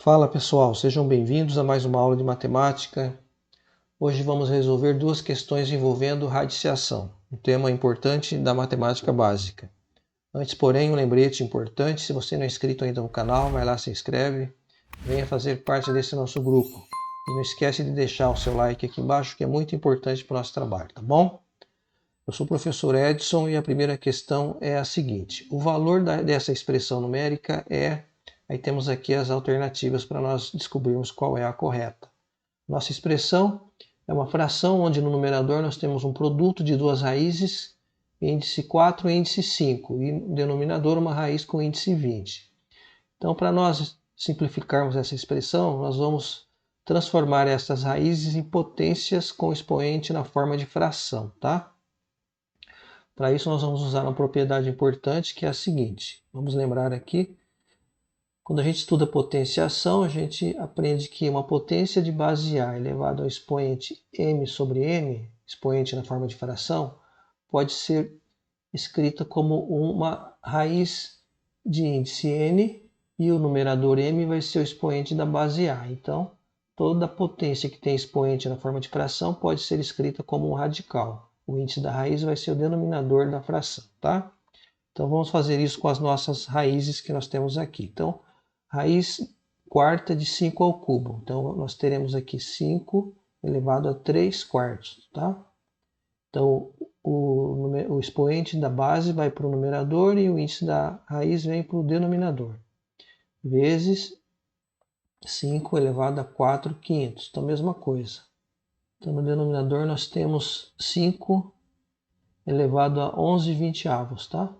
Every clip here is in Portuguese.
Fala pessoal, sejam bem-vindos a mais uma aula de matemática. Hoje vamos resolver duas questões envolvendo radiciação, um tema importante da matemática básica. Antes, porém, um lembrete importante: se você não é inscrito ainda no canal, vai lá, se inscreve, venha fazer parte desse nosso grupo. E não esquece de deixar o seu like aqui embaixo, que é muito importante para o nosso trabalho, tá bom? Eu sou o professor Edson e a primeira questão é a seguinte: o valor dessa expressão numérica é... Aí temos aqui as alternativas para nós descobrirmos qual é a correta. Nossa expressão é uma fração onde no numerador nós temos um produto de duas raízes, índice 4 e índice 5, e no denominador uma raiz com índice 20. Então, para nós simplificarmos essa expressão, nós vamos transformar essas raízes em potências com expoente na forma de fração, tá? Para isso, nós vamos usar uma propriedade importante, que é a seguinte. Vamos lembrar aqui, quando a gente estuda potenciação, a gente aprende que uma potência de base A elevado ao expoente m sobre m, expoente na forma de fração, pode ser escrita como uma raiz de índice n, e o numerador m vai ser o expoente da base A. Então, toda potência que tem expoente na forma de fração pode ser escrita como um radical. O índice da raiz vai ser o denominador da fração, tá? Então vamos fazer isso com as nossas raízes que nós temos aqui. Então, raiz quarta de 5 ao cubo. Então nós teremos aqui 5 elevado a 3 quartos, tá? Então o expoente da base vai para o numerador e o índice da raiz vem para o denominador. Vezes 5 elevado a 4 quintos. Então, mesma coisa. Então, no denominador nós temos 5 elevado a 11 vinteavos, tá?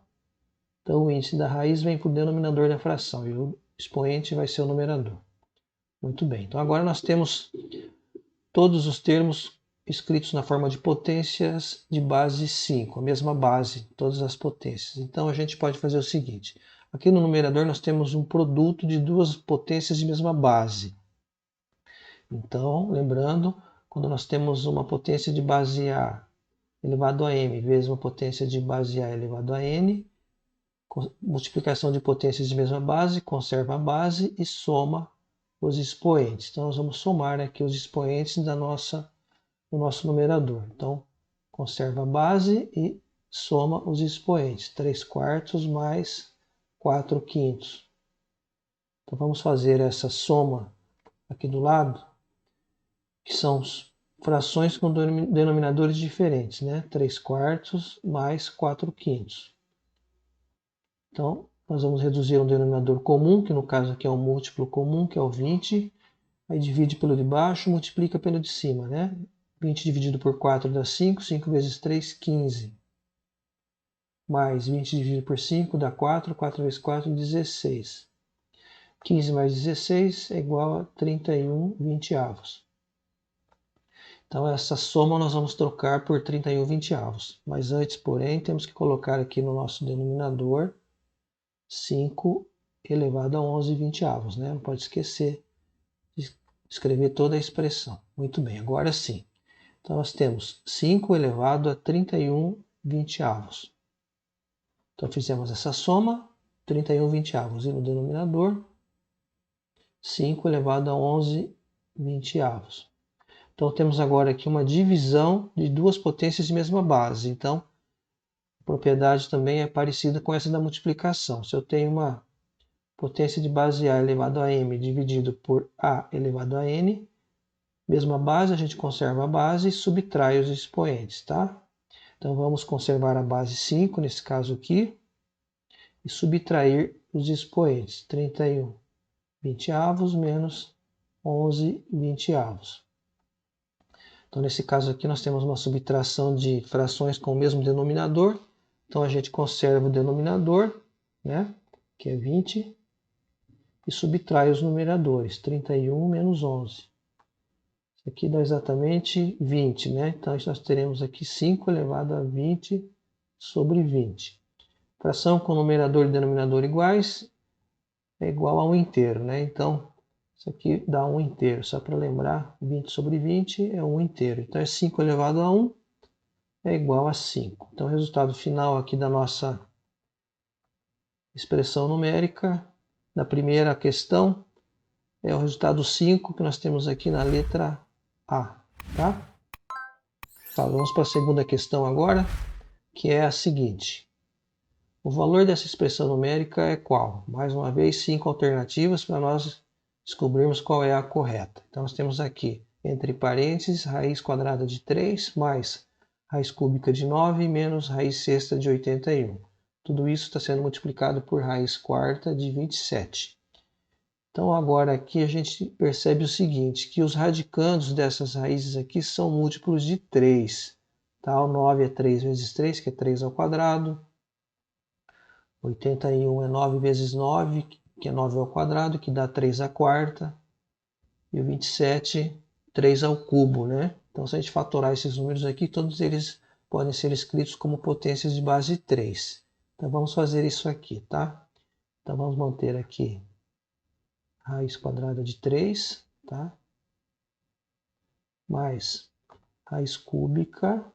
Então, o índice da raiz vem para o denominador da fração e o expoente vai ser o numerador. Muito bem. Então, agora nós temos todos os termos escritos na forma de potências de base 5, a mesma base, todas as potências. Então, a gente pode fazer o seguinte. Aqui no numerador nós temos um produto de duas potências de mesma base. Então, lembrando, quando nós temos uma potência de base A elevado a m vezes uma potência de base A elevado a n, multiplicação de potências de mesma base, conserva a base e soma os expoentes. Então, nós vamos somar aqui os expoentes do nosso numerador. Então, conserva a base e soma os expoentes. 3 quartos mais 4 quintos. Então, vamos fazer essa soma aqui do lado, que são frações com denominadores diferentes, né? 3 quartos mais 4 quintos. Então, nós vamos reduzir um denominador comum, que no caso aqui é um múltiplo comum, que é o 20. Aí divide pelo de baixo, multiplica pelo de cima, né? 20 dividido por 4 dá 5. 5 vezes 3, 15. Mais 20 dividido por 5 dá 4. 4 vezes 4, 16. 15 mais 16 é igual a 31 vinteavos. Então, essa soma nós vamos trocar por 31 vinteavos. Mas antes, porém, temos que colocar aqui no nosso denominador 5 elevado a 11 vinteavos, né? Não pode esquecer de escrever toda a expressão. Muito bem, agora sim. Então, nós temos 5 elevado a 31 vinteavos. Então, fizemos essa soma, 31 vinteavos. E no denominador, 5 elevado a 11 vinteavos. Então, temos agora aqui uma divisão de duas potências de mesma base. Então, a propriedade também é parecida com essa da multiplicação. Se eu tenho uma potência de base A elevado a m dividido por A elevado a n, mesma base, a gente conserva a base e subtrai os expoentes, tá? Então, vamos conservar a base 5, nesse caso aqui, e subtrair os expoentes. 31 vinteavos menos 11 vinteavos. Então, nesse caso aqui, nós temos uma subtração de frações com o mesmo denominador. Então, a gente conserva o denominador, né, que é 20, e subtrai os numeradores, 31 menos 11. Isso aqui dá exatamente 20, né? Então, nós teremos aqui 5 elevado a 20 sobre 20. Fração com numerador e denominador iguais é igual a 1 inteiro, né? Então, isso aqui dá 1 inteiro. Só para lembrar, 20 sobre 20 é 1 inteiro. Então, é 5 elevado a 1 é igual a 5. Então, o resultado final aqui da nossa expressão numérica, da primeira questão, é o resultado 5 que nós temos aqui na letra A, tá? Tá, vamos para a segunda questão agora, que é a seguinte. O valor dessa expressão numérica é qual? Mais uma vez, 5 alternativas para nós descobrirmos qual é a correta. Então, nós temos aqui, entre parênteses, raiz quadrada de 3 mais raiz cúbica de 9 menos raiz sexta de 81. Tudo isso está sendo multiplicado por raiz quarta de 27. Então, agora aqui a gente percebe o seguinte, que os radicandos dessas raízes aqui são múltiplos de 3. Tá? O 9 é 3 vezes 3, que é 3 ao quadrado. 81 é 9 vezes 9, que é 9 ao quadrado, que dá 3 à quarta. E o 27, 3 ao cubo, né? Então, se a gente fatorar esses números aqui, todos eles podem ser escritos como potências de base 3. Então, vamos fazer isso aqui, tá? Então, vamos manter aqui raiz quadrada de 3, tá? Mais raiz cúbica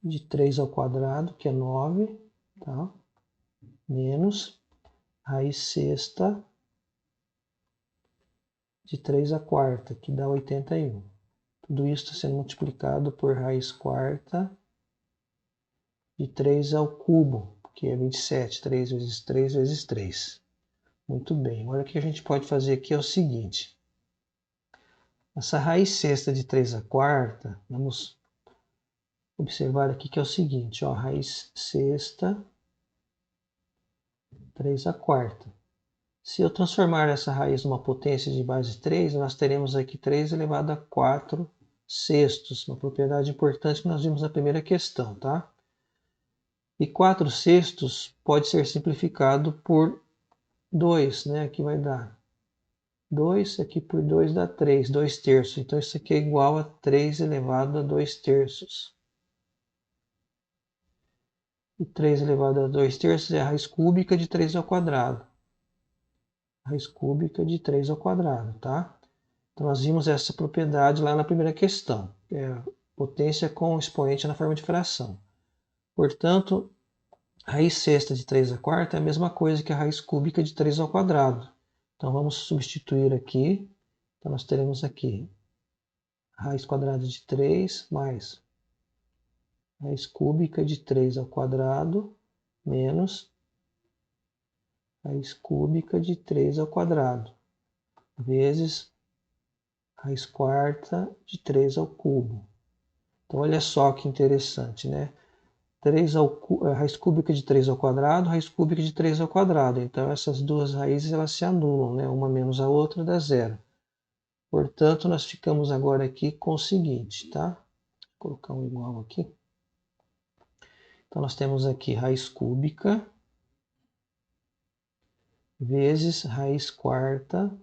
de 3 ao quadrado, que é 9, tá? Menos raiz sexta de 3 à quarta, que dá 81. Tudo isso está sendo multiplicado por raiz quarta de 3 ao cubo, que é 27. 3 vezes 3 vezes 3. Muito bem. Agora o que a gente pode fazer aqui é o seguinte. Essa raiz sexta de 3 à quarta, vamos observar aqui que é o seguinte, ó, raiz sexta, 3 à quarta. Se eu transformar essa raiz numa potência de base 3, nós teremos aqui 3 elevado a 4 sextos, uma propriedade importante que nós vimos na primeira questão, tá? E 4 sextos pode ser simplificado por 2, né? Aqui vai dar 2, aqui por 2 dá 3, 2 terços. Então isso aqui é igual a 3 elevado a 2 terços. E 3 elevado a 2 terços é a raiz cúbica de 3 ao quadrado. Raiz cúbica de 3 ao quadrado, tá? Então nós vimos essa propriedade lá na primeira questão, que é potência com expoente na forma de fração. Portanto, raiz sexta de 3 à quarta é a mesma coisa que a raiz cúbica de 3 ao quadrado. Então vamos substituir aqui. Então nós teremos aqui raiz quadrada de 3 mais raiz cúbica de 3 ao quadrado menos raiz cúbica de 3 ao quadrado vezes raiz quarta de 3 ao cubo. Então olha só que interessante, né? Raiz cúbica de 3 ao quadrado, raiz cúbica de 3 ao quadrado. Então essas duas raízes elas se anulam, né? Uma menos a outra dá zero. Portanto, nós ficamos agora aqui com o seguinte, tá? Vou colocar um igual aqui. Então nós temos aqui raiz cúbica vezes raiz quarta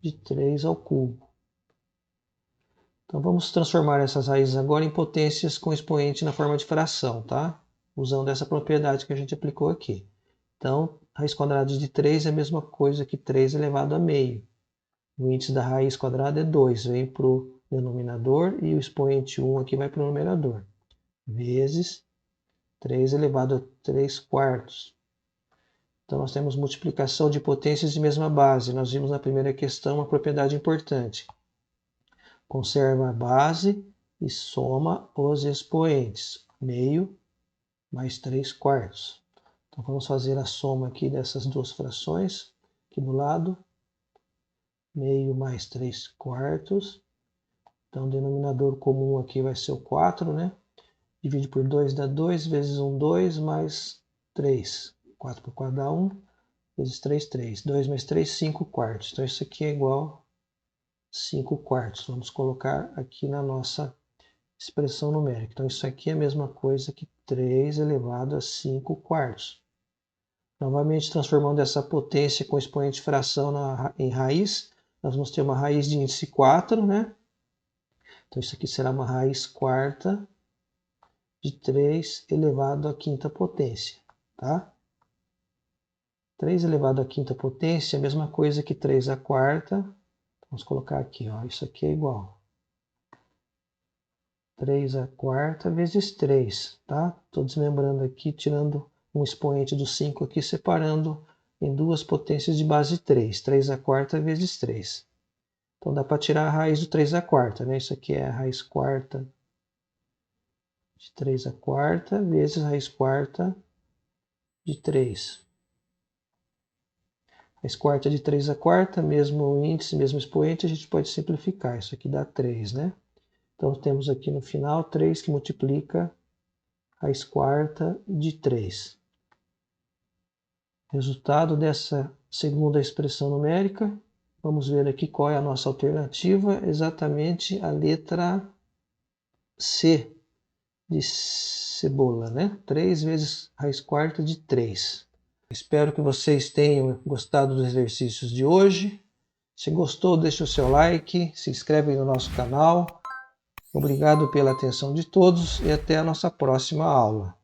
de 3 ao cubo. Então vamos transformar essas raízes agora em potências com expoente na forma de fração, tá? Usando essa propriedade que a gente aplicou aqui. Então, raiz quadrada de 3 é a mesma coisa que 3 elevado a meio. O índice da raiz quadrada é 2, vem para o denominador e o expoente 1 aqui vai para o numerador. Vezes 3 elevado a 3 quartos. Então nós temos multiplicação de potências de mesma base. Nós vimos na primeira questão uma propriedade importante. Conserva a base e soma os expoentes. Meio mais 3 quartos. Então vamos fazer a soma aqui dessas duas frações. Aqui do lado. Meio mais 3 quartos. Então o denominador comum aqui vai ser o 4, né? Divide por 2 dá 2, vezes 1, 2, mais 3. 4 por 4 dá 1, vezes 3, 3. 2 mais 3, 5 quartos. Então isso aqui é igual a 5 quartos. Vamos colocar aqui na nossa expressão numérica. Então isso aqui é a mesma coisa que 3 elevado a 5 quartos. Novamente, transformando essa potência com expoente de fração em raiz, nós vamos ter uma raiz de índice 4, né? Então isso aqui será uma raiz quarta de 3 elevado à quinta potência, tá? 3 elevado à quinta potência é a mesma coisa que 3 à quarta. Vamos colocar aqui, ó, isso aqui é igual. 3 à quarta vezes 3, tá? Estou desmembrando aqui, tirando um expoente do 5 aqui, separando em duas potências de base 3. 3² vezes 3. Então dá para tirar a raiz do 3², né? Isso aqui é a raiz quarta de 3² vezes a raiz quarta de 3. Raiz quarta de 3², mesmo índice, mesmo expoente, a gente pode simplificar. Isso aqui dá 3, né? Então temos aqui no final 3 que multiplica raiz quarta de 3. Resultado dessa segunda expressão numérica, vamos ver aqui qual é a nossa alternativa, exatamente a letra C de cebola, né? 3 vezes raiz quarta de 3. Espero que vocês tenham gostado dos exercícios de hoje. Se gostou, deixe o seu like, se inscreve no nosso canal. Obrigado pela atenção de todos e até a nossa próxima aula.